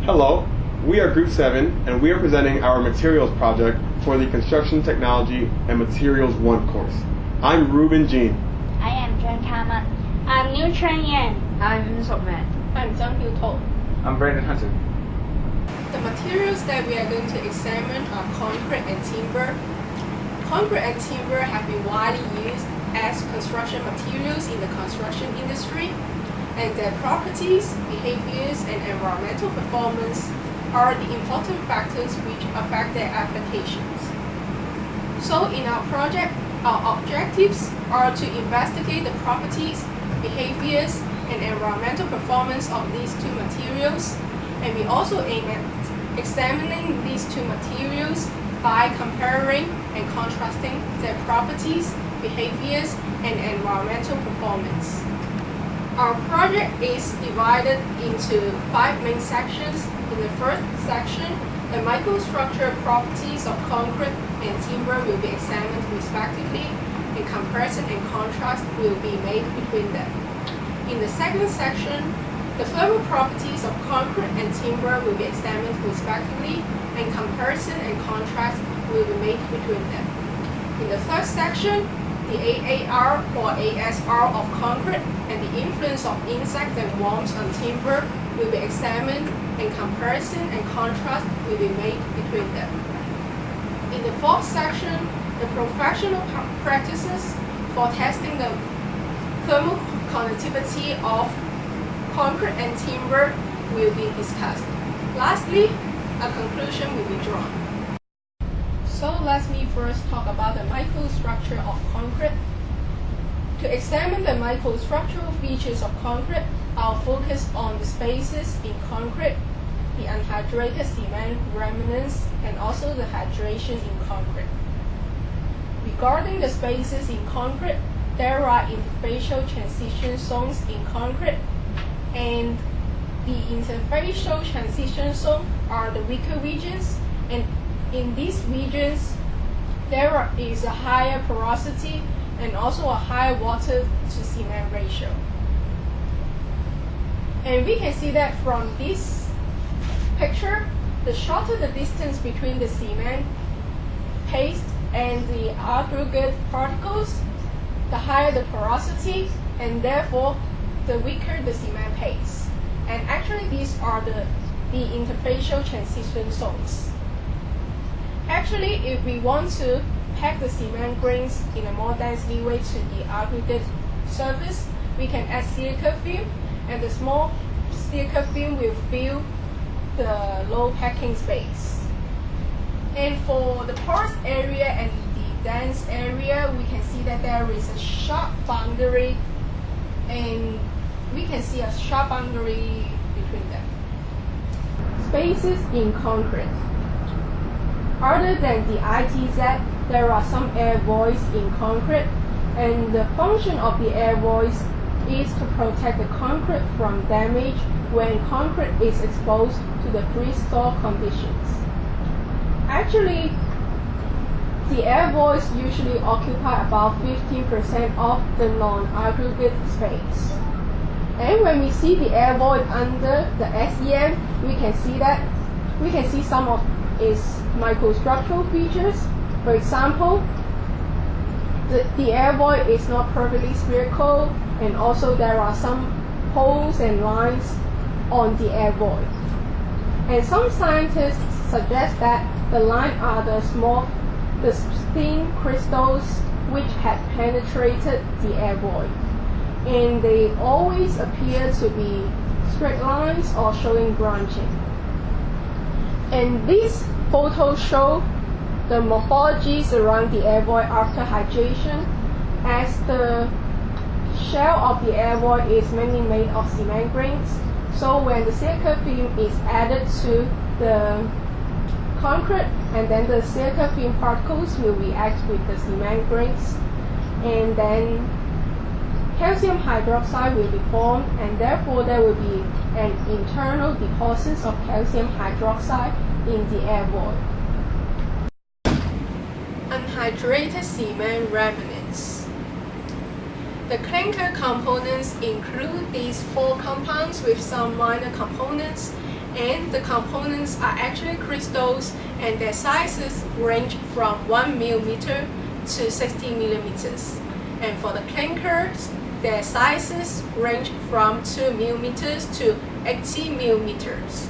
Hello, we are Group 7 and we are presenting our materials project for the Construction Technology and Materials 1 course. I'm Ruben Jean. I am Jen Kaman. I'm New Chen Yan. I'm Sok Man. I'm Zhang Yu To. I'm Brandon Hunter. The materials that we are going to examine are concrete and timber. Concrete and timber have been widely used as construction materials in the construction industry, and their properties, behaviors, and environmental performance are the important factors which affect their applications. So in our project, our objectives are to investigate the properties, behaviors, and environmental performance of these two materials, and we also aim at examining these two materials by comparing and contrasting their properties, behaviors, and environmental performance. Our project is divided into 5 main sections. In the first section, the microstructure properties of concrete and timber will be examined respectively, and comparison and contrast will be made between them. In the second section, the thermal properties of concrete and timber will be examined respectively, and comparison and contrast will be made between them. In the third section, the AAR or ASR of concrete and the influence of insects and worms on timber will be examined, and comparison and contrast will be made between them. In the fourth section, the professional practices for testing the thermal conductivity of concrete and timber will be discussed. Lastly, a conclusion will be drawn. So let me first talk about the microstructure of concrete. To examine the microstructural features of concrete, I'll focus on the spaces in concrete, the unhydrated cement remnants, and also the hydration in concrete. Regarding the spaces in concrete, there are interfacial transition zones in concrete, and the interfacial transition zones are the weaker regions, and in these regions, there is a higher porosity and also a high water to cement ratio. And we can see that from this picture, the shorter the distance between the cement paste and the aggregate particles, the higher the porosity, and therefore the weaker the cement paste. And actually these are the interfacial transition zones. Actually, if we want to pack the cement grains in a more densely way to the aggregate surface, we can add silica film, and the small silica film will fill the low packing space. And for the porous area and the dense area, we can see that there is a sharp boundary, and we can see a sharp boundary between them. Spaces in concrete. Other than the ITZ, there are some air voids in concrete, and the function of the air voids is to protect the concrete from damage when concrete is exposed to the freeze-thaw conditions. Actually, the air voids usually occupy about 15% of the non-aggregate space. And when we see the air void under the SEM, we can see some of its microstructural features. For example, the air void is not perfectly spherical, and also there are some holes and lines on the air void. And some scientists suggest that the lines are the thin crystals which had penetrated the air void, and they always appear to be straight lines or showing branching. And these photos show the morphologies around the air void after hydration, as the shell of the air void is mainly made of cement grains. So when the silica film is added to the concrete, and then the silica film particles will react with the cement grains, and then calcium hydroxide will be formed, and therefore there will be an internal deposit of calcium hydroxide in the air void. Unhydrated cement remnants. The clinker components include these 4 compounds with some minor components, and the components are actually crystals, and their sizes range from 1 millimeter to 60 millimeters. And for the clinkers, their sizes range from 2 millimeters to 80 millimeters.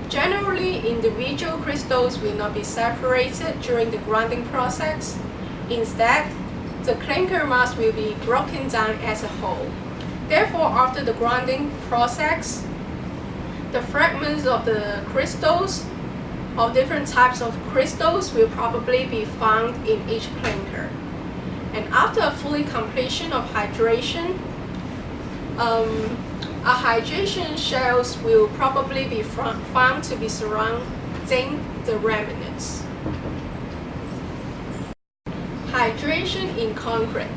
Generally, individual crystals will not be separated during the grinding process. Instead, the clinker mass will be broken down as a whole. Therefore, after the grinding process, the fragments of the crystals of different types of crystals will probably be found in each clinker. And after a full completion of hydration, a hydration shells will probably be found to be surrounding the remnants. Hydration in concrete.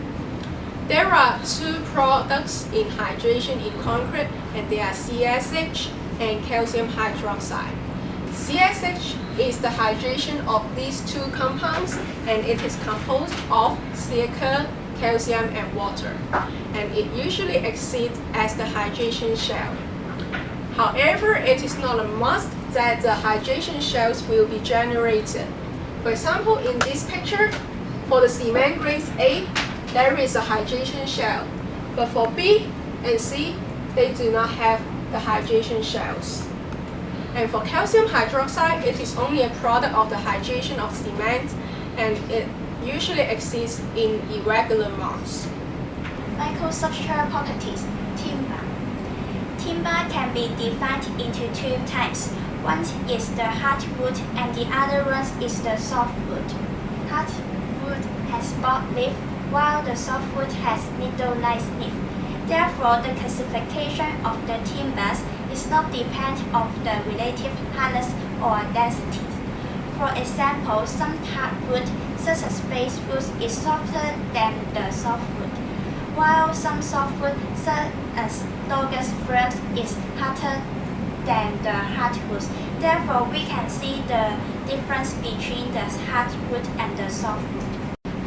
There are two products in hydration in concrete, and they are CSH and calcium hydroxide. CSH is the hydration of these two compounds, and it is composed of silica, calcium, and water, and it usually exits as the hydration shell. However, it is not a must that the hydration shells will be generated. For example, in this picture, for the cement grades A, there is a hydration shell, but for B and C, they do not have the hydration shells. And for calcium hydroxide, it is only a product of the hydration of cement, and it usually exists in irregular marks. Microsubstrate properties. Timber. Timber can be divided into two types. One is the hardwood and the other one is the softwood. Hardwood has broad leaf, while the softwood has needle-like leaf. Therefore, the classification of the timbers is not dependent on the relative hardness or density. For example, some hardwood, such as basswood, is softer than the softwood, while some softwood, such as Douglas fir, is harder than the hardwood. Therefore, we can see the difference between the hardwood and the softwood.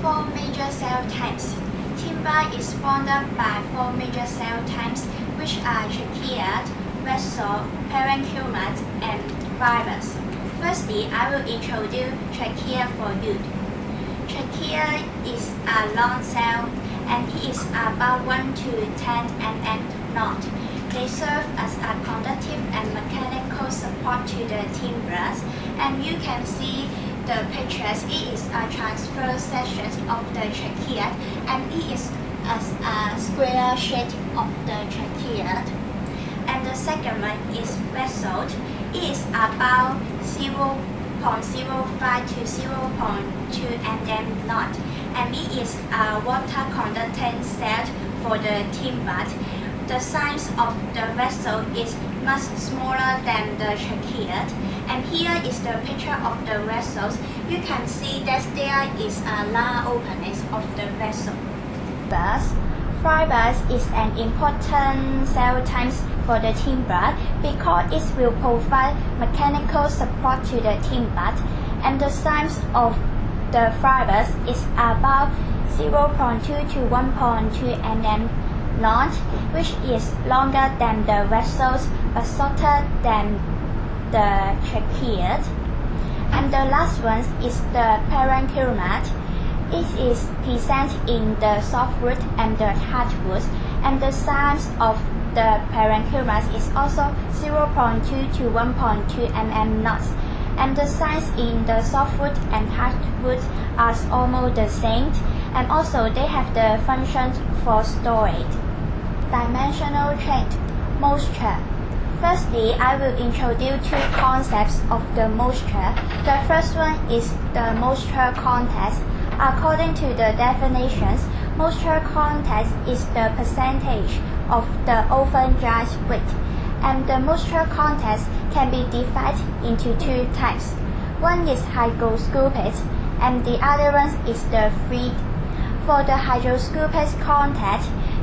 4 major cell types. Timber is formed by 4 major cell types, which are trachea, vessel, parenchyma, and fibers. Firstly, I will introduce trachea for you. Trachea is a long cell, and it is about 1 to 10 mm long. They serve as a conductive and mechanical support to the timbers, and you can see the pictures. It is a transverse section of the trachea, and it is as a square shape of the trachea. And the second one is vessel. It is about 0.05 to 0.2 mm long, and it is a water conducting cell for the timber. The size of the vessel is much smaller than the trachea, and here is the picture of the vessels. You can see that there is a large opening of the vessel. Fibers is an important cell type for the timber because it will provide mechanical support to the timber, and the size of the fibers is about 0.2 to 1.2 mm long, which is longer than the vessels but shorter than the trachea. And the last one is the parenchyma. It is present in the softwood and the hardwood, and the size of the parenchyma is also 0.2 to 1.2 mm long, and the size in the softwood and hardwood are almost the same, and also they have the function for storage. Dimensional change. Moisture. Firstly, I will introduce two concepts of the moisture. The first one is the moisture content. According to the definitions, moisture content is the percentage of the oven dry weight, and the moisture content can be divided into two types. One is hygroscopic, and the other one is the free. For the hygroscopic content,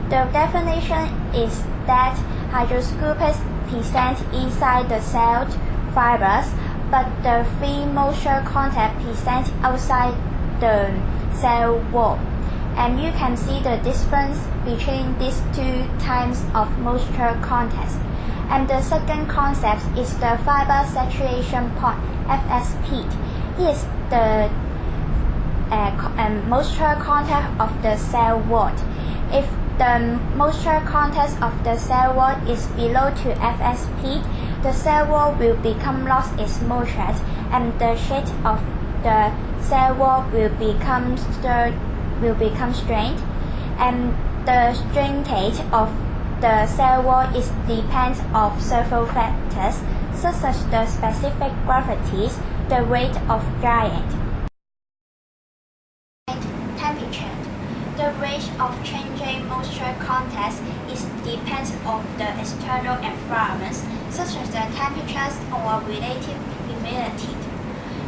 the definition is that hygroscopic present inside the cell fibers, but the free moisture content present outside the cell wall. And you can see the difference between these two types of moisture content. And the second concept is the fiber saturation point, FSP. It is the moisture content of the cell wall. If the moisture content of the cell wall is below to FSP, the cell wall will become lost its moisture, and the shape of the cell wall will become strained, and the strength of the cell wall is depends on several factors, such as the specific gravities, the rate of drying, and temperature. The rate of changing moisture content is depends on the external environment, such as the temperatures or relative humidity.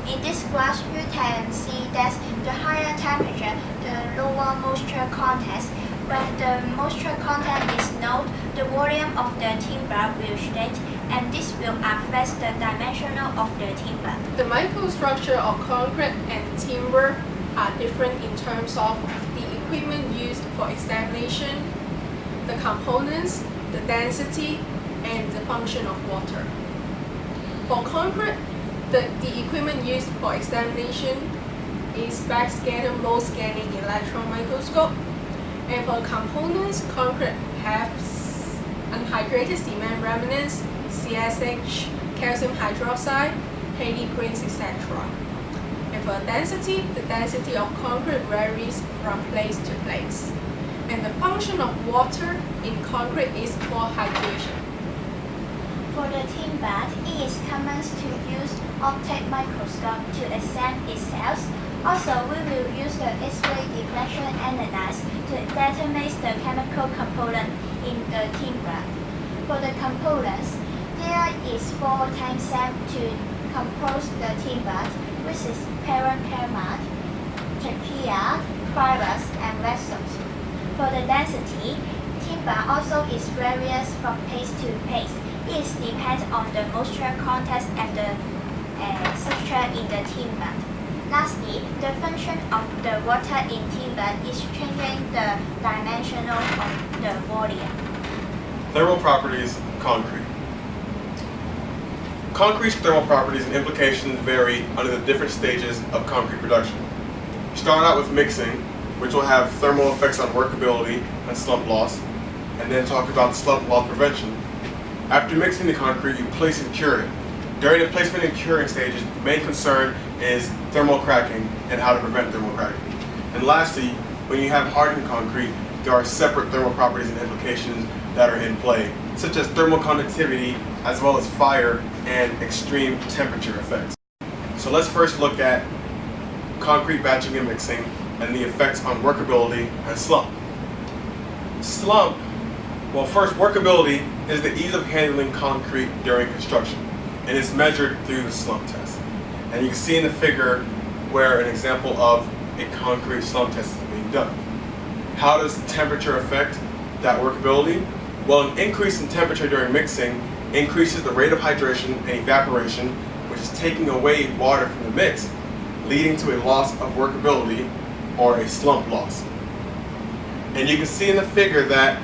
In this graph, you can see that the higher temperature, the lower moisture content. When the moisture content is low, the volume of the timber will shrink, and this will affect the dimension of the timber. The microstructure of concrete and timber are different in terms of the equipment used for examination, the components, the density, and the function of water. For concrete, the equipment used for examination is backscatter mode scanning electron microscope. And for components, concrete have unhydrated cement remnants, CSH, calcium hydroxide, Haley grains, etc. And for density, the density of concrete varies from place to place. And the function of water in concrete is for hydration. For the timber, it is common to use optic microscope to examine its cells. Also, we will use the X-ray diffraction analysis to determine the chemical component in the timber. For the components, there is 4 types to compose the timber, which is parenchyma, trachea, fibers, and vessels. For the density, timber also is varies from place to place. It depends on the moisture content and the substrate in the timber. Lastly, the function of the water in timber is changing the dimension of the volume. Thermal properties of concrete. Concrete's thermal properties and implications vary under the different stages of concrete production. Start out with mixing, which will have thermal effects on workability and slump loss, and then talk about slump loss prevention. After mixing the concrete, you place and cure it. During the placement and curing stages, the main concern is thermal cracking and how to prevent thermal cracking. And lastly, when you have hardened concrete, there are separate thermal properties and implications that are in play, such as thermal conductivity, as well as fire and extreme temperature effects. So let's first look at concrete batching and mixing and the effects on workability and slump. Slump, well, first, workability is the ease of handling concrete during construction, and it's measured through the slump test. And you can see in the figure where an example of a concrete slump test is being done. How does temperature affect that workability? Well, an increase in temperature during mixing increases the rate of hydration and evaporation, which is taking away water from the mix, leading to a loss of workability or a slump loss. And you can see in the figure that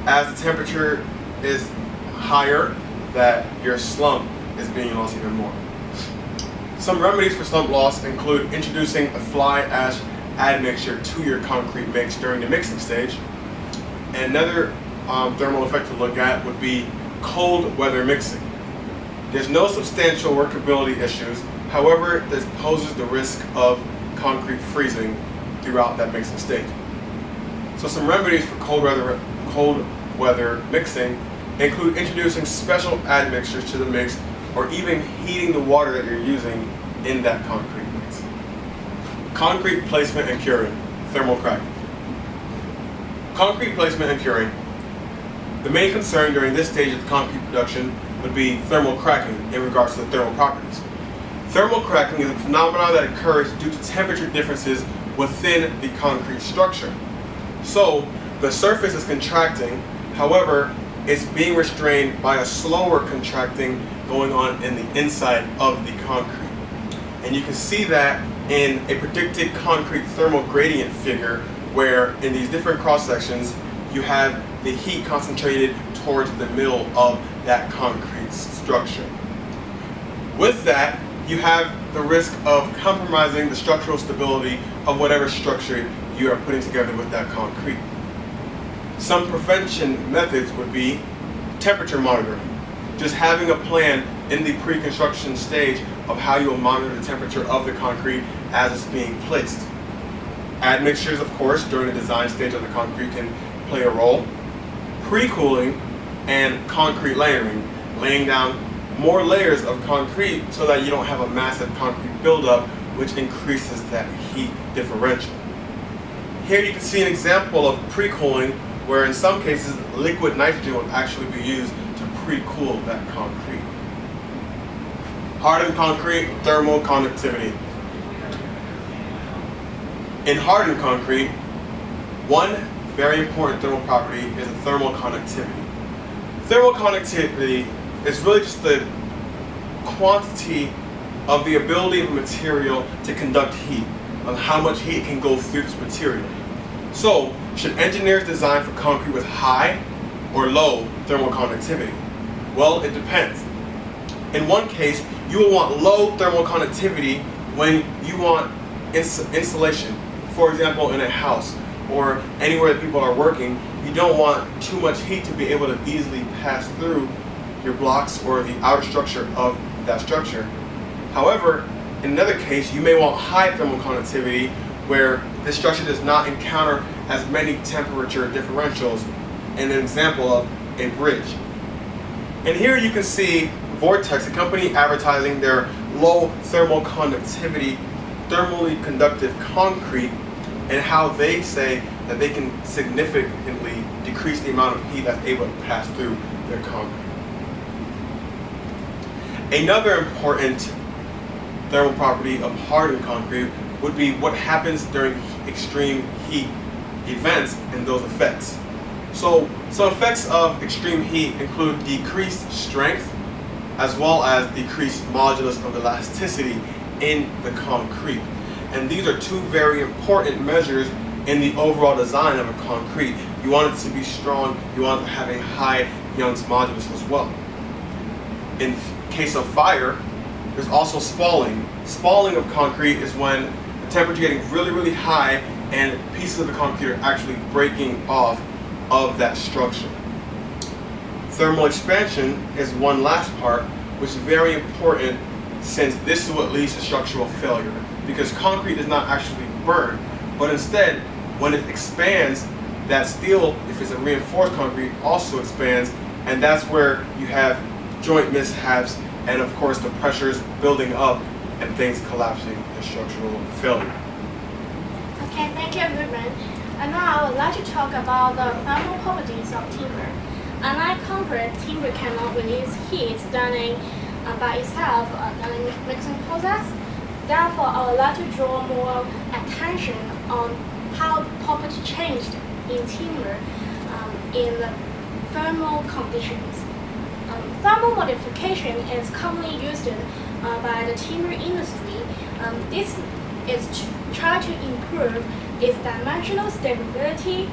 as the temperature is higher, that your slump is being lost even more. Some remedies for slump loss include introducing a fly ash admixture to your concrete mix during the mixing stage. And another thermal effect to look at would be cold weather mixing. There's no substantial workability issues, however, this poses the risk of concrete freezing throughout that mixing stage. So some remedies for cold weather mixing include introducing special admixtures to the mix or even heating the water that you're using in that concrete mix. Concrete placement and curing, thermal cracking. Concrete placement and curing. The main concern during this stage of concrete production would be thermal cracking in regards to the thermal properties. Thermal cracking is a phenomenon that occurs due to temperature differences within the concrete structure. So the surface is contracting, however, it's being restrained by a slower contracting going on in the inside of the concrete. And you can see that in a predicted concrete thermal gradient figure where in these different cross sections you have the heat concentrated towards the middle of that concrete structure. With that, you have the risk of compromising the structural stability of whatever structure you are putting together with that concrete. Some prevention methods would be temperature monitoring. Just having a plan in the pre-construction stage of how you will monitor the temperature of the concrete as it's being placed. Admixtures, of course, during the design stage of the concrete can play a role. Pre-cooling and concrete layering, laying down more layers of concrete so that you don't have a massive concrete buildup, which increases that heat differential. Here you can see an example of pre-cooling where in some cases liquid nitrogen will actually be used to pre-cool that concrete. Hardened concrete, thermal conductivity. In hardened concrete, one very important thermal property is thermal conductivity. Thermal conductivity is really just the quantity of the ability of a material to conduct heat, of how much heat can go through this material. So, should engineers design for concrete with high or low thermal conductivity? Well, it depends. In one case, you will want low thermal conductivity when you want insulation. For example, in a house or anywhere that people are working, you don't want too much heat to be able to easily pass through your blocks or the outer structure of that structure. However, in another case, you may want high thermal conductivity where this structure does not encounter as many temperature differentials, an example of a bridge. And here you can see Vortex, a company advertising their low thermal conductivity, thermally conductive concrete, and how they say that they can significantly decrease the amount of heat that's able to pass through their concrete. Another important thermal property of hardened concrete would be what happens during extreme heat events and those effects. So some effects of extreme heat include decreased strength as well as decreased modulus of elasticity in the concrete. And these are two very important measures in the overall design of a concrete. You want it to be strong, you want it to have a high Young's modulus as well. In case of fire, there's also spalling. Spalling of concrete is when the temperature is getting really, really high and pieces of the concrete are actually breaking off of that structure. Thermal expansion is one last part, which is very important since this is what leads to structural failure. Because concrete does not actually burn, but instead, when it expands, that steel, if it's a reinforced concrete, also expands, and that's where you have joint mishaps and of course the pressures building up and things collapsing and structural failure. Okay, thank you, Ruben. And now I would like to talk about the thermal properties of timber. Unlike concrete, timber cannot release heat during by itself during mixing process. Therefore, I would like to draw more attention on how property changed in timber in the thermal conditions. Thermal modification is commonly used by the timber industry. This is to try to improve its dimensional stability,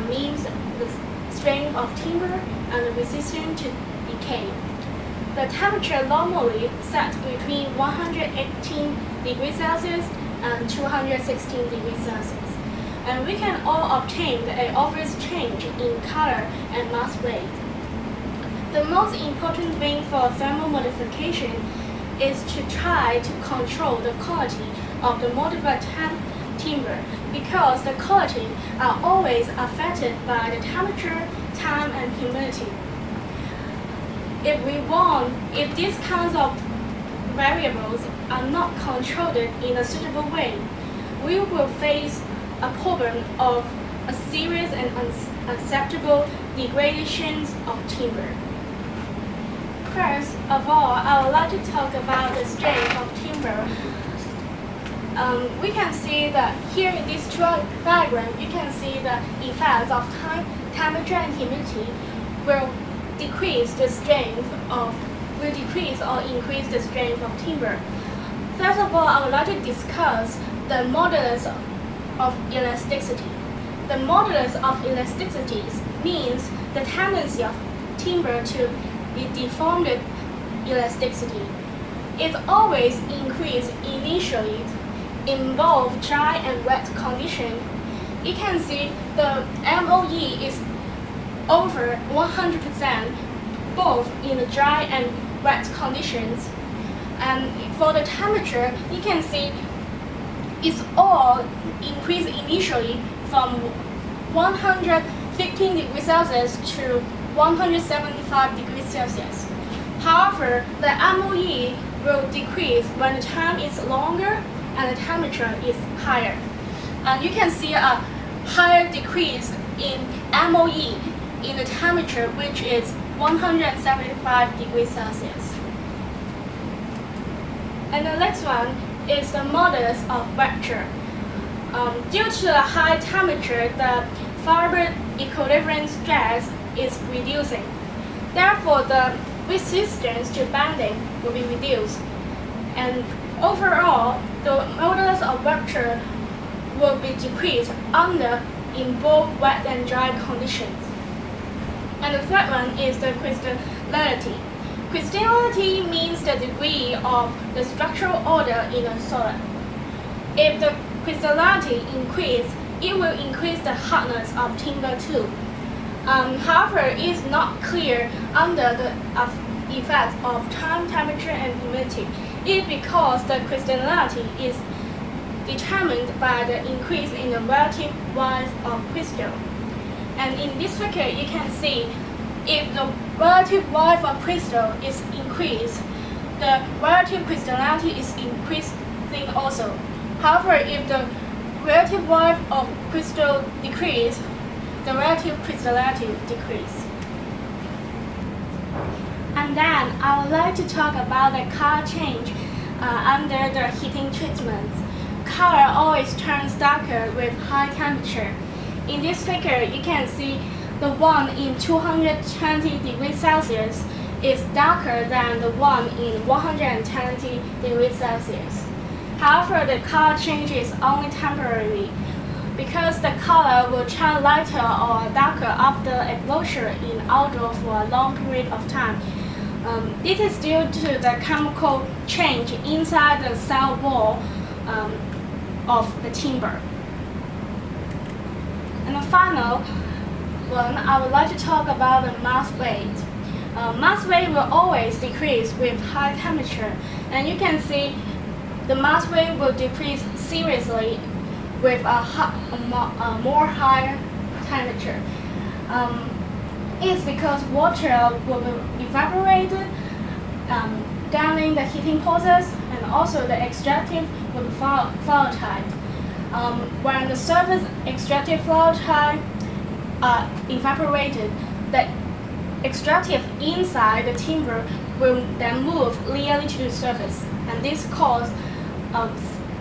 means the strength of timber and resistance to decay. The temperature normally set between 118 degrees Celsius and 216 degrees Celsius. And we can all obtain an obvious change in color and mass rate. The most important thing for thermal modification is to try to control the quality of the modified timber because the quality are always affected by the temperature, time, and humidity. If these kinds of variables are not controlled in a suitable way, we will face a problem of a serious and unacceptable degradations of timber. First of all, I would like to talk about the strength of timber. We can see that here in this diagram, you can see the effects of time, temperature, and humidity will decrease or increase the strength of timber. First of all, I would like to discuss the modulus of elasticity. The modulus of elasticity means the tendency of timber to with deformed elasticity. It always increases initially in both dry and wet conditions. You can see the MOE is over 100% both in the dry and wet conditions. And for the temperature, you can see it's all increased initially from 115 degrees Celsius to 175 degrees Celsius. However, the MOE will decrease when the time is longer and the temperature is higher. And you can see a higher decrease in MOE in the temperature, which is 175 degrees Celsius. And the next one is the modulus of rupture. Due to the high temperature, the fiber equilibrium stress is reducing. Therefore, the resistance to bending will be reduced. And overall, the modulus of rupture will be decreased in both wet and dry conditions. And the third one is the crystallinity. Crystallinity means the degree of the structural order in a solid. If the crystallinity increases, it will increase the hardness of timber too. However, it is not clear under the effect of time, temperature, and humidity. It is because the crystallinity is determined by the increase in the relative width of crystal. And in this figure, you can see if the relative width of crystal is increased, the relative crystallinity is increasing also. However, if the relative width of crystal decrease, the relative crystallinity decrease. And then I would like to talk about the color change under the heating treatment. Color always turns darker with high temperature. In this figure, you can see the one in 220 degrees Celsius is darker than the one in 120 degrees Celsius. However, the color change is only temporary because the color will turn lighter or darker after exposure in outdoor for a long period of time. This is due to the chemical change inside the cell wall of the timber. And the final one, I would like to talk about the mass weight. Mass weight will always decrease with high temperature, and you can see the mass weight will decrease seriously with a more higher temperature. It's because water will be evaporated during the heating process, and also the extractive will be volatile. When the surface extractive volatile are evaporated, the extractive inside the timber will then move nearly to the surface, and this causes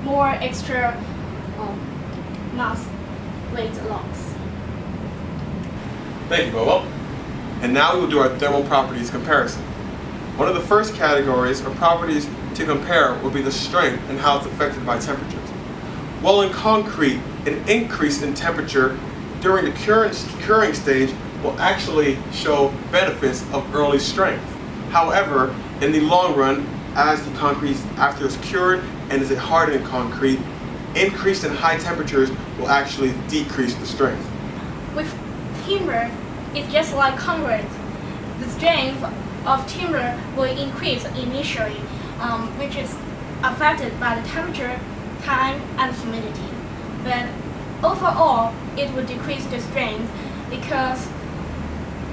more extra mass weight loss. Thank you, Bobo. And now we will do our thermal properties comparison. One of the first categories or properties to compare will be the strength and how it's affected by temperatures. Well, in concrete, an increase in temperature during the curing stage will actually show benefits of early strength. However, in the long run, as the concrete after it's cured and is a hardened concrete, increase in high temperatures will actually decrease the strength. With timber, it's just like concrete. The strength of timber will increase initially, which is affected by the temperature, time, and humidity. But overall, it will decrease the strength because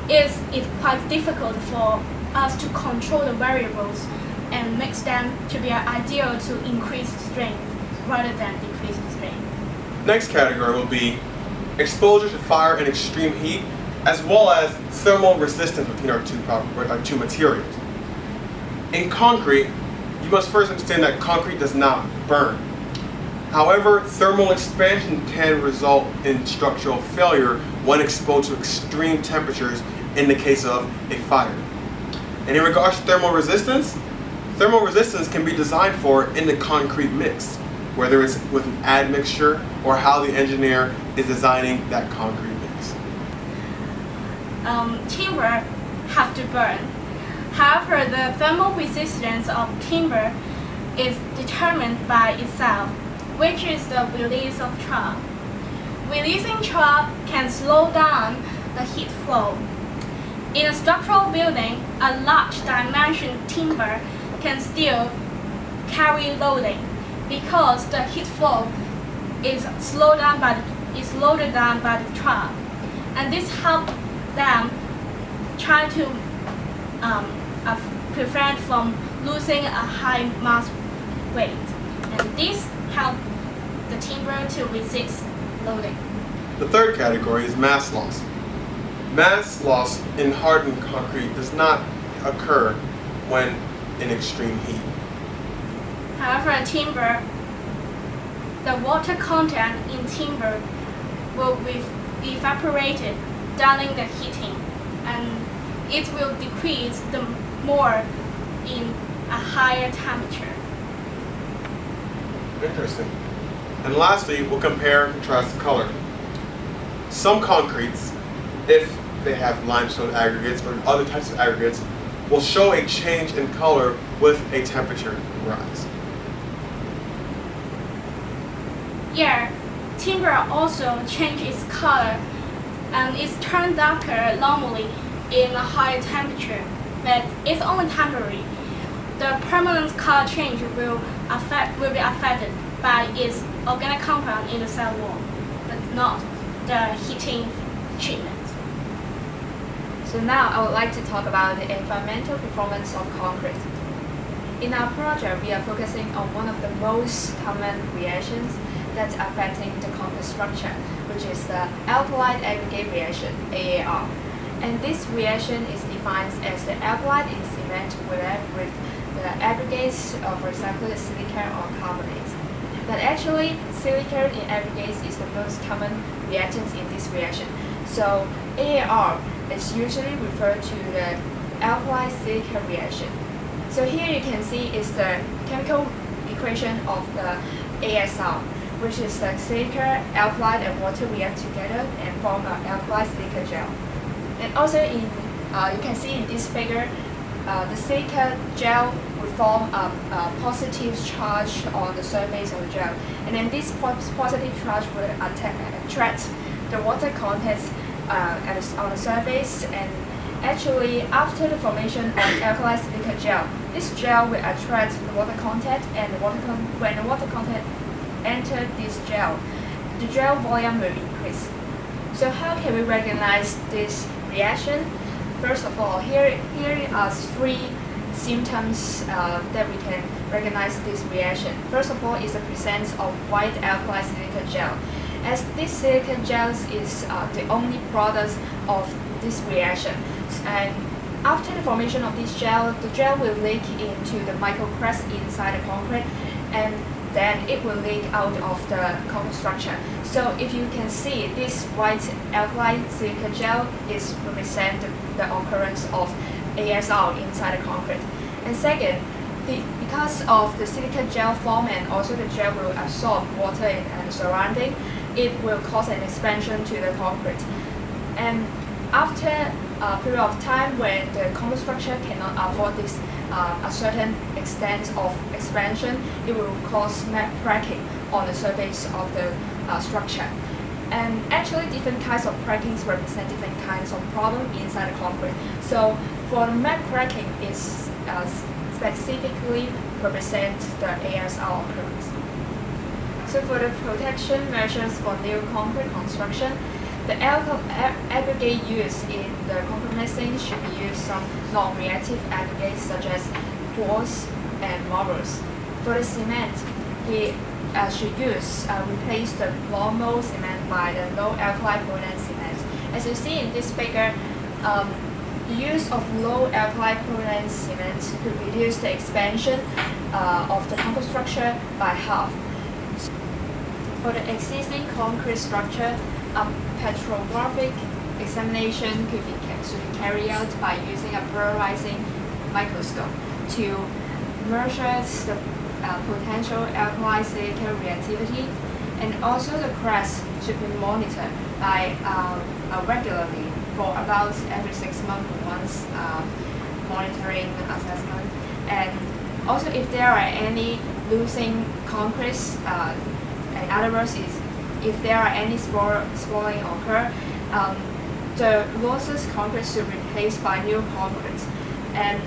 it's quite difficult for us to control the variables and makes them to be ideal to increase strength rather than decrease the strength. Next category will be exposure to fire and extreme heat, as well as thermal resistance between our two materials. In concrete, you must first understand that concrete does not burn. However, thermal expansion can result in structural failure when exposed to extreme temperatures in the case of a fire. And in regards to thermal resistance can be designed for in the concrete mix, whether it's with an admixture or how the engineer is designing that concrete mix. Timber have to burn. However, the thermal resistance of timber is determined by itself, which is the release of char. Releasing char can slow down the heat flow. In a structural building, a large dimension timber can still carry loading because the heat flow is slowed down by the char, and this helps them try to prevent from losing a high mass weight, and this helps the timber to resist loading. The third category is mass loss. Mass loss in hardened concrete does not occur when in extreme heat. However, timber, the water content in timber will be evaporated during the heating, and it will decrease the more in a higher temperature. Interesting. And lastly, we'll compare and contrast color. Some concretes, if they have limestone aggregates or other types of aggregates, will show a change in color with a temperature rise. Yeah, timber also changes its color, and it's turned darker normally in a higher temperature, but it's only temporary. The permanent color change will be affected by its organic compound in the cell wall, but not the heating treatment. So now I would like to talk about the environmental performance of concrete. In our project, we are focusing on one of the most common reactions that's affecting the concrete structure, which is the alkali aggregate reaction, AAR. And this reaction is defined as the alkali in cement with the aggregates, for example, the silica or carbonates. But actually, silica in aggregates is the most common reactant in this reaction. So AAR is usually referred to the alkali silica reaction. So here you can see is the chemical equation of the ASR, which is the silica, alkali, and water react together and form an alkali silica gel. And also you can see in this figure, the silica gel will form a positive charge on the surface of the gel, and then this positive charge will attract the water contents on the surface. And actually, after the formation of alkali silica gel, this gel will attract the water content, and when the water content enter this gel, the gel volume will increase. So how can we recognize this reaction? First of all, here are three symptoms that we can recognize this reaction. First of all is the presence of white alkali silica gel, as this silica gel is the only product of this reaction. And after the formation of this gel, the gel will leak into the microcracks inside the concrete, and then it will leak out of the concrete structure. So if you can see, this white alkali silica gel is represent the occurrence of ASR inside the concrete. And second, because of the silica gel form and also the gel will absorb water and surrounding, it will cause an expansion to the concrete. And after a period of time when the concrete structure cannot afford this a certain extent of expansion, it will cause map cracking on the surface of the structure. And actually, different kinds of crackings represent different kinds of problem inside the concrete. So for map cracking, is specifically represent the ASR occurrence. So for the protection measures for new concrete construction, the aggregate used in the concrete mixing should be used some non-reactive aggregates such as quartz and marbles. For the cement, we should replace the normal cement by the low alkali Portland cement. As you see in this figure, the use of low alkali Portland cement could reduce the expansion of the concrete structure by half. For the existing concrete structure, a petrographic examination should be carried out by using a polarizing microscope to measure the potential alkali silica reactivity, and also the cracks should be monitored by regularly for about every 6 months once. monitoring assessment, and also if there are any losing concrete, in other words, if there are any spoiling occur, the losses concrete should be replaced by new concrete. And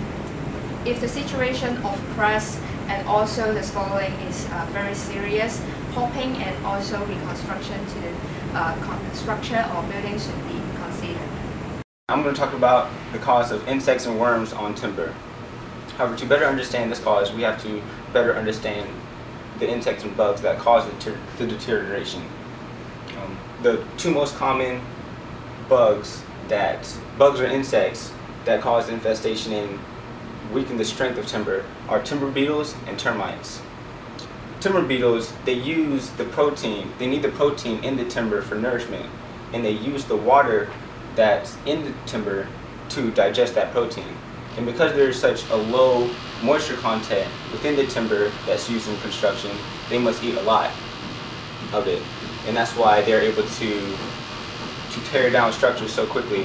if the situation of cracks and also the spoiling is very serious, popping and also reconstruction to the concrete structure or building should be considered. I'm going to talk about the cause of insects and worms on timber. However, to better understand this cause, we have to better understand the insects and bugs that cause the deterioration. The two most common bugs or insects that cause infestation and weaken the strength of timber are timber beetles and termites. Timber beetles, they need the protein in the timber for nourishment, and they use the water that's in the timber to digest that protein. And because there is such a low moisture content within the timber that's used in construction, they must eat a lot of it. And that's why they're able to tear down structures so quickly.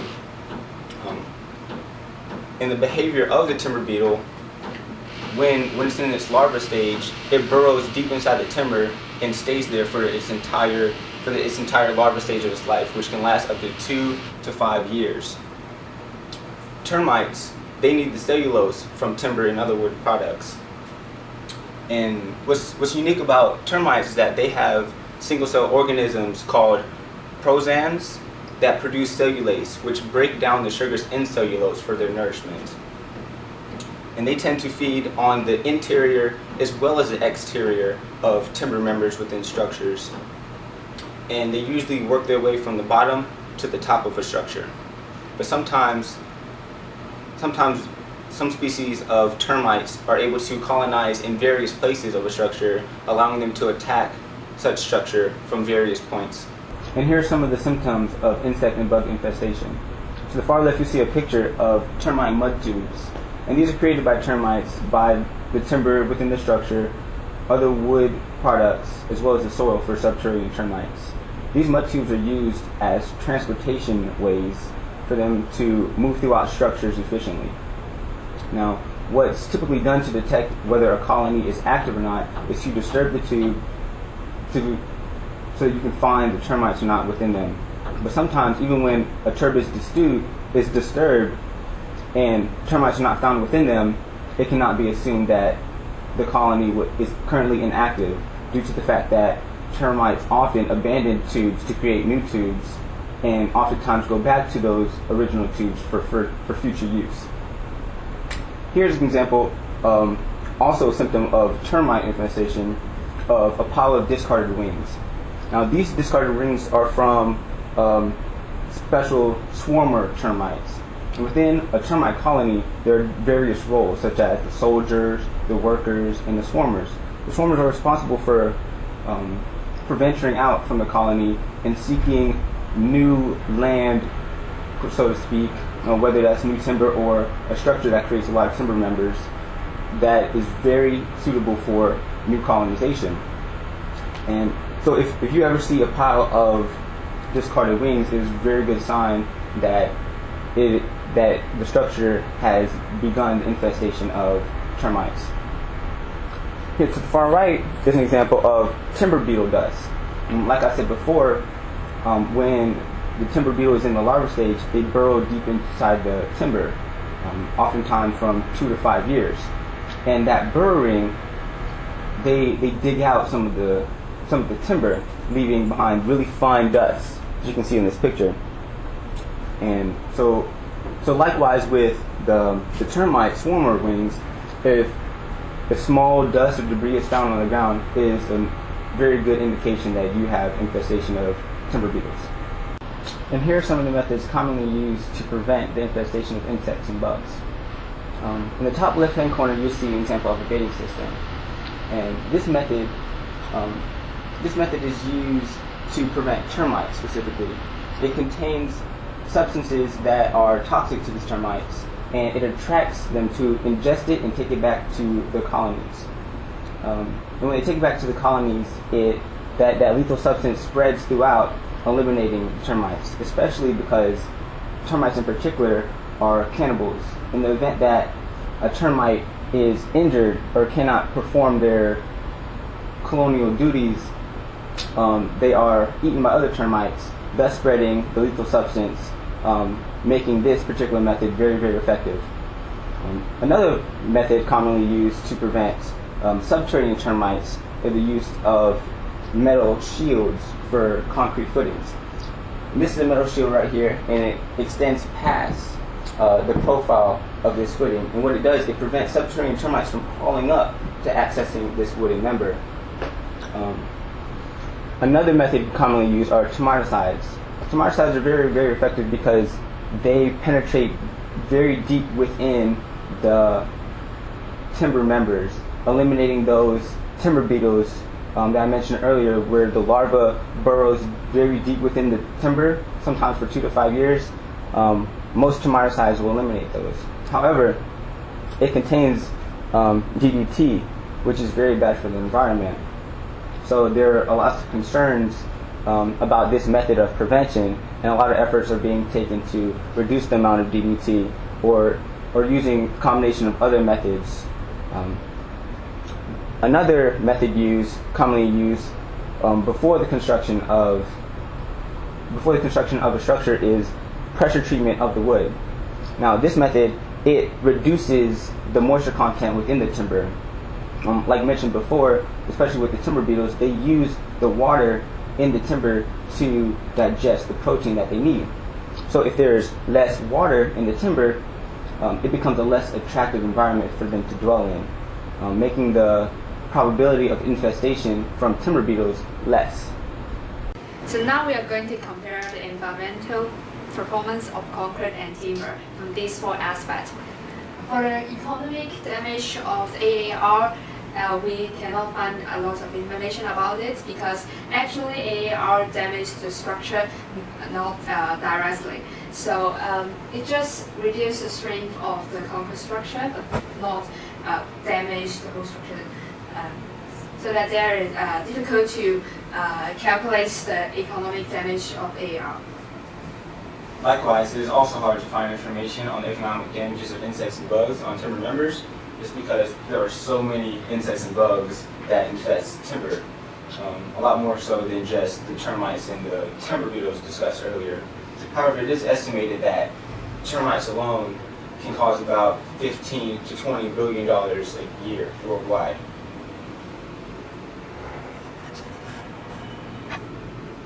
In the behavior of the timber beetle, when it's in its larva stage, it burrows deep inside the timber and stays there for its entire larva stage of its life, which can last up to 2 to 5 years. Termites, they need the cellulose from timber and other wood products. And what's unique about termites is that they have single-cell organisms called prosans that produce cellulase, which break down the sugars in cellulose for their nourishment. And they tend to feed on the interior as well as the exterior of timber members within structures. And they usually work their way from the bottom to the top of a structure. But sometimes some species of termites are able to colonize in various places of a structure, allowing them to attack such structure from various points. And here are some of the symptoms of insect and bug infestation. To the far left, you see a picture of termite mud tubes. And these are created by termites by the timber within the structure, other wood products, as well as the soil for subterranean termites. These mud tubes are used as transportation ways for them to move throughout structures efficiently. Now, what's typically done to detect whether a colony is active or not is to disturb the tube so you can find the termites are not within them. But sometimes, even when a tube is disturbed and termites are not found within them, it cannot be assumed that the colony is currently inactive, due to the fact that termites often abandon tubes to create new tubes and oftentimes go back to those original tubes for future use. Here's an example, also a symptom of termite infestation, of a pile of discarded wings. Now, these discarded wings are from special swarmer termites. Within a termite colony, there are various roles, such as the soldiers, the workers, and the swarmers. The swarmers are responsible for venturing out from the colony and seeking new land, so to speak, whether that's new timber or a structure that creates a lot of timber members that is very suitable for new colonization. And so if you ever see a pile of discarded wings, it's a very good sign that the structure has begun the infestation of termites. Here to the far right is an example of timber beetle dust. And like I said before, when the timber beetle is in the larva stage, they burrow deep inside the timber, oftentimes from 2 to 5 years. And that burrowing, they dig out some of the timber, leaving behind really fine dust, as you can see in this picture. And so likewise with the termite swarmer wings, if small dust or debris is found on the ground, is a very good indication that you have infestation of timber beetles. And here are some of the methods commonly used to prevent the infestation of insects and bugs. In the top left-hand corner, you'll see an example of a baiting system. And this method is used to prevent termites specifically. It contains substances that are toxic to these termites, and it attracts them to ingest it and take it back to their colonies. And when they take it back to the colonies, that lethal substance spreads throughout, eliminating termites, especially because termites in particular are cannibals. In the event that a termite is injured or cannot perform their colonial duties, they are eaten by other termites, thus spreading the lethal substance, making this particular method very, very effective. Another method commonly used to prevent subterranean termites is the use of metal shields for concrete footings. This is a metal shield right here, and it extends past the profile of this footing. And what it does, it prevents subterranean termites from crawling up to accessing this wooden member. Another method commonly used are termiticides. Termiticides are very, very effective because they penetrate very deep within the timber members, eliminating those timber beetles that I mentioned earlier, where the larva burrows very deep within the timber, sometimes for 2 to 5 years. Most termiticides will eliminate those. However, it contains DDT, which is very bad for the environment. So there are lots of concerns about this method of prevention, and a lot of efforts are being taken to reduce the amount of DDT or using a combination of other methods. Another method commonly used before the construction of a structure is pressure treatment of the wood. Now, this method, it reduces the moisture content within the timber. Like mentioned before, especially with the timber beetles, they use the water in the timber to digest the protein that they need. So if there's less water in the timber, it becomes a less attractive environment for them to dwell in, making the probability of infestation from timber beetles less. So now we are going to compare the environmental performance of concrete and timber from these 4 aspects. For the economic damage of AAR, we cannot find a lot of information about it because actually AAR damaged the structure not directly. So it just reduced the strength of the concrete structure but not damage the whole structure. So that there is difficult to calculate the economic damage of AAR. Likewise, it is also hard to find information on the economic damages of insects and bugs on timber members, just because there are so many insects and bugs that infest timber, a lot more so than just the termites and the timber beetles discussed earlier. However, it is estimated that termites alone can cause about $15 to $20 billion a year worldwide.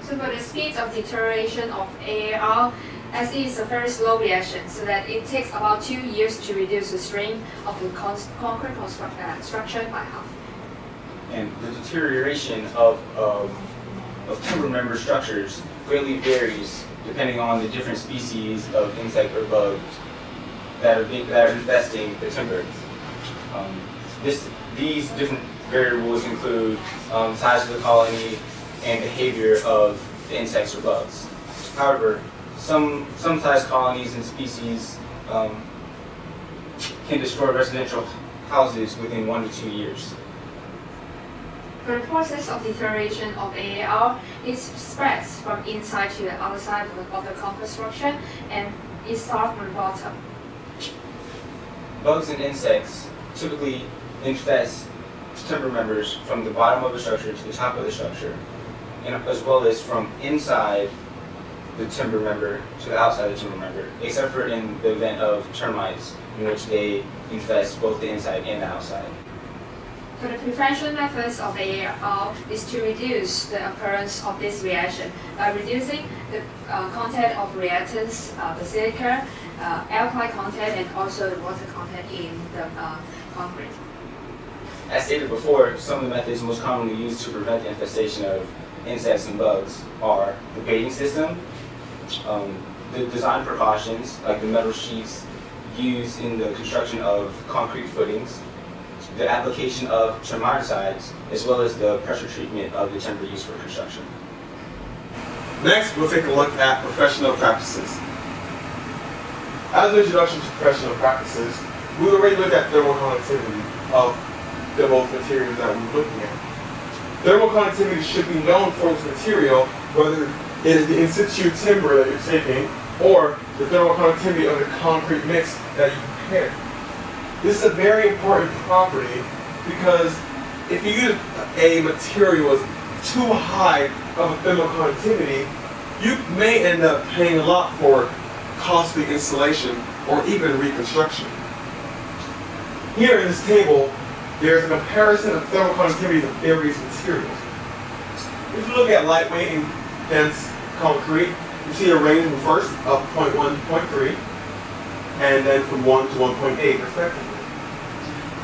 So for the speed of deterioration of AAR, as it is a very slow reaction, so that it takes about 2 years to reduce the strength of the concrete structure by half. And the deterioration of timber member structures greatly varies depending on the different species of insect or bugs that are infesting the timber. These different variables include size of the colony and behavior of the insects or bugs. However, some size colonies and species can destroy residential houses within 1 to 2 years. The process of deterioration of AAR, it spreads from inside to the outside of the concrete structure, and it starts from the bottom. Bugs and insects typically infest timber members from the bottom of the structure to the top of the structure, and as well as from inside the timber member to the outside of the timber member, except for in the event of termites, in which they infest both the inside and the outside. So the prevention methods of AAR is to reduce the occurrence of this reaction by reducing the content of reactants, the silica, alkali content, and also the water content in the concrete. As stated before, some of the methods most commonly used to prevent the infestation of insects and bugs are the baiting system, the design precautions like the metal sheets used in the construction of concrete footings, the application of termiticides, as well as the pressure treatment of the timber used for construction. Next, we'll take a look at professional practices. As an introduction to professional practices, we already looked at thermal conductivity of the both materials that we're looking at. Thermal conductivity should be known for this material, whether it is the in situ timber that you're taking or the thermal conductivity of the concrete mix that you prepare. This is a very important property because if you use a material with too high of a thermal conductivity, you may end up paying a lot for costly installation or even reconstruction. Here in this table, there's a comparison of thermal conductivity of various materials. If you look at lightweight and dense concrete, you see a range from first of 0.1 to 0.3, and then from 1 to 1.8 respectively.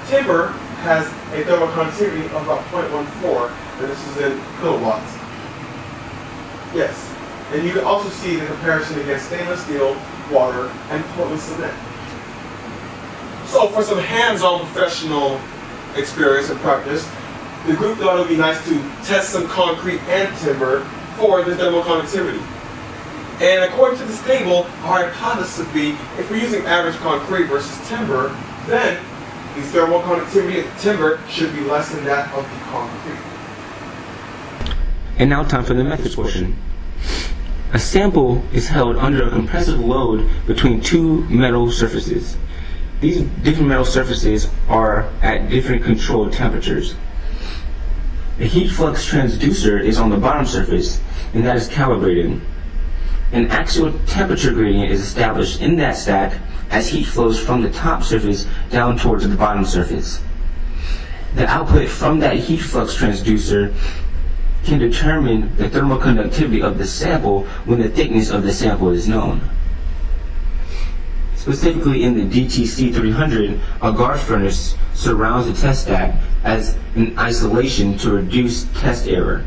Timber has a thermal conductivity of about 0.14, and this is in kilowatts. Yes, and you can also see the comparison against stainless steel, water, and Portland cement. So for some hands-on professional experience and practice, the group thought it would be nice to test some concrete and timber for the thermal conductivity. And according to this table, our hypothesis would be if we're using average concrete versus timber, then the thermal conductivity of the timber should be less than that of the concrete. And now time for the methods portion. A sample is held under a compressive load between two metal surfaces. These different metal surfaces are at different controlled temperatures. The heat flux transducer is on the bottom surface, and that is calibrated. An actual temperature gradient is established in that stack as heat flows from the top surface down towards the bottom surface. The output from that heat flux transducer can determine the thermal conductivity of the sample when the thickness of the sample is known. Specifically in the DTC 300, a guard furnace surrounds the test stack as an isolation to reduce test error.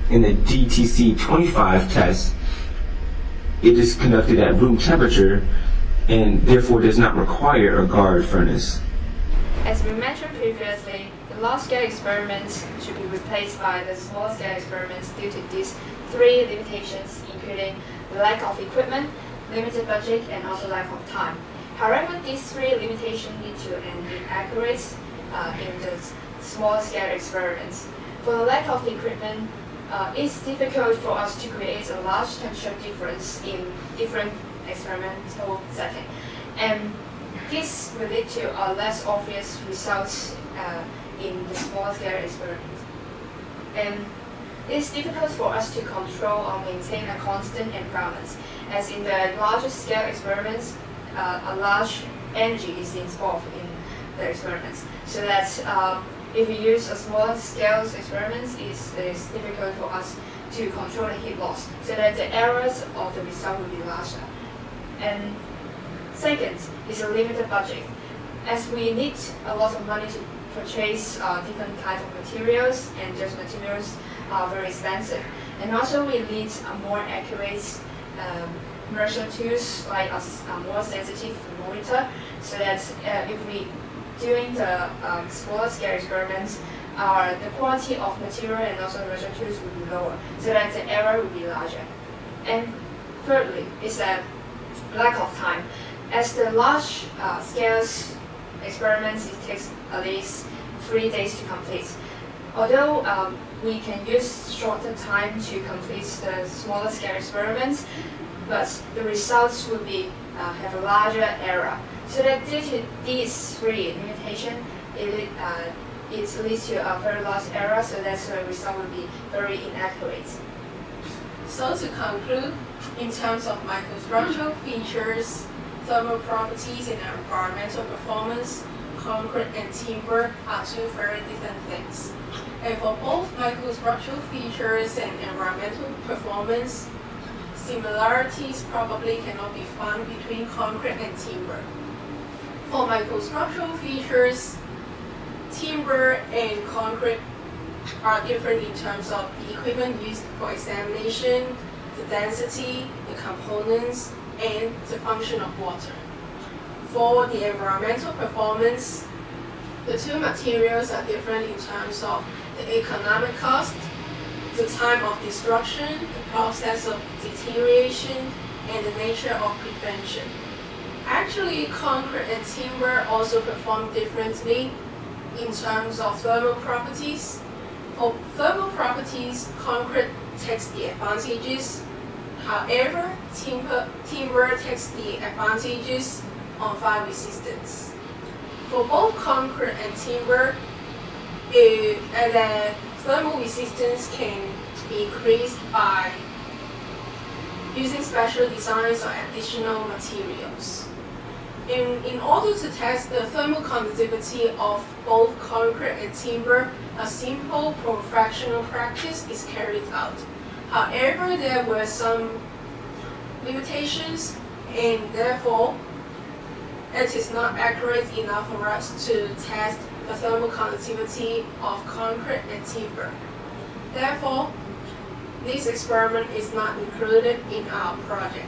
In the DTC 25 test, it is conducted at room temperature and therefore does not require a guard furnace. As we mentioned previously, the large-scale experiments should be replaced by the small-scale experiments due to these three limitations, including lack of equipment, limited budget, and also lack of time. However, these three limitations lead to an inaccurate in the small-scale experiments. For the lack of equipment, it's difficult for us to create a large temperature difference in different experimental settings, and this will lead to less obvious results in the small-scale experiments. And it's difficult for us to control or maintain a constant environment, as in the larger scale experiments, a large energy is involved in the experiments. So that if we use a smaller scale experiments, it's difficult for us to control the heat loss, so that the errors of the result will be larger. And second is a limited budget, as we need a lot of money to purchase different kinds of materials, and those materials are very expensive. And also we need a more accurate measure tools, like a more sensitive thermometer, so that if we doing the smaller scale experiments, the quality of material and also measure tools will be lower, so that the error will be larger. And thirdly is a lack of time, as the large scale experiments, it takes at least 3 days to complete. Although we can use shorter time to complete the smaller scale experiments, but the results will be have a larger error. So that due to these three limitations, it leads to a very large error, so that's the result will be very inaccurate. So to conclude, in terms of microstructural features, thermal properties, and environmental performance, concrete and timber are two very different things. And for both microstructural features and environmental performance, similarities probably cannot be found between concrete and timber. For microstructural features, timber and concrete are different in terms of the equipment used for examination, the density, the components, and the function of water. For the environmental performance, the two materials are different in terms of the economic cost, the time of destruction, the process of deterioration, and the nature of prevention. Actually, concrete and timber also perform differently in terms of thermal properties. For thermal properties, concrete takes the advantages However, timber takes the advantages on fire resistance. For both concrete and timber, the thermal resistance can be increased by using special designs or additional materials. In order to test the thermal conductivity of both concrete and timber, a simple fractional practice is carried out. However, there were some limitations, and therefore it is not accurate enough for us to test the thermal conductivity of concrete and timber. Therefore, this experiment is not included in our project.